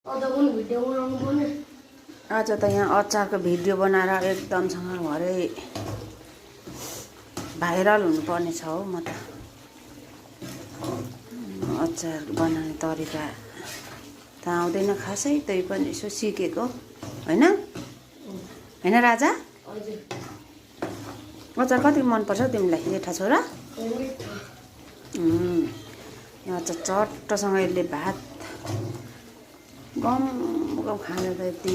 आज त यहाँ अचारको भिडियो बनाएर एकदमसँग भरे भाइरल हुनुपर्ने छ हौ। म त अचार बनाउने तरिका त आउँदैन खासै, त्यही पनि यसो सिकेको होइन होइन राजा। अचार कति मनपर्छ तिमीलाई जेठा छोरा? अचार चट्टसँग यसले भात गम गम खाँदा त यति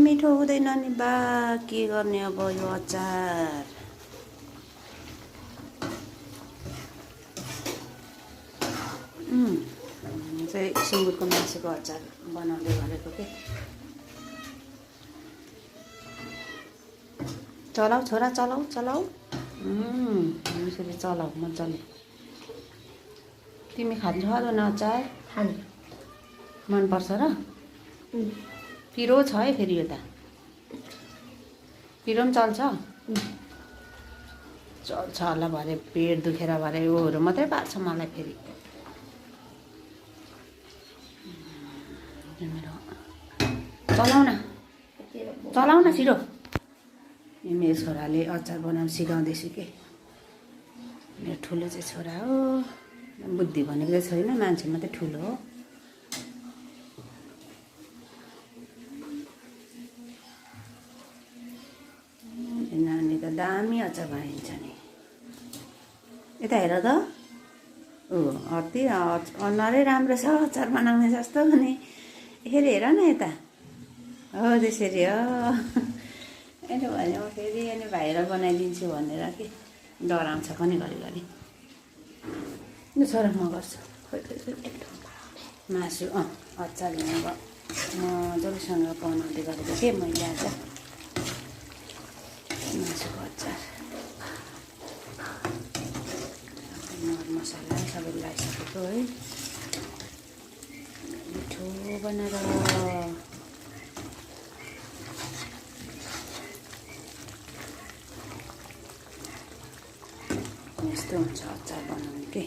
मिठो हुँदैन नि बा, के गर्ने अब यो अचार। चाहिँ सुँगुरको मासुको अचार बनाउँदै गरेको के। चलाऊ छोरा चलाऊ चलाऊ, यसरी चलाऊ मजाले। तिमी खान्छौ न अचार? मनपर्छ र? पिरो छ है फेरि यो त, पिरो पनि चल्छ? चल्छ होला भरे पेट दुखेर भरे योहरू मात्रै पार्छ मलाई फेरि। चलाउ न छिटो। मेरो छोराले अचार बनाउनु सिकाउँदैछु के। मेरो ठुलो चाहिँ छोरा हो, बुद्धि भनेको चाहिँ छैन, मान्छे मात्रै ठुलो हो। नानी त दामी अचार बनाइन्छ नि। यता हेर त, अति अनुहारै राम्रो छ अचार बनाउने जस्तो नि। फेरि हेर न यता, हो त्यसरी हो। यसो भने म फेरि अनि भाइरल बनाइदिन्छु भनेर कि डराउँछ पनि घरिघरि। ल छोरा म गर्छु। मासु अचार अब मजासँग बनाउँदै गरेको थिएँ मैले आज मासुको अचार। मरमसला सबै लगाइसकेको है, मिठो बनाएर। यस्तो हुन्छ अचार बनाउनु के।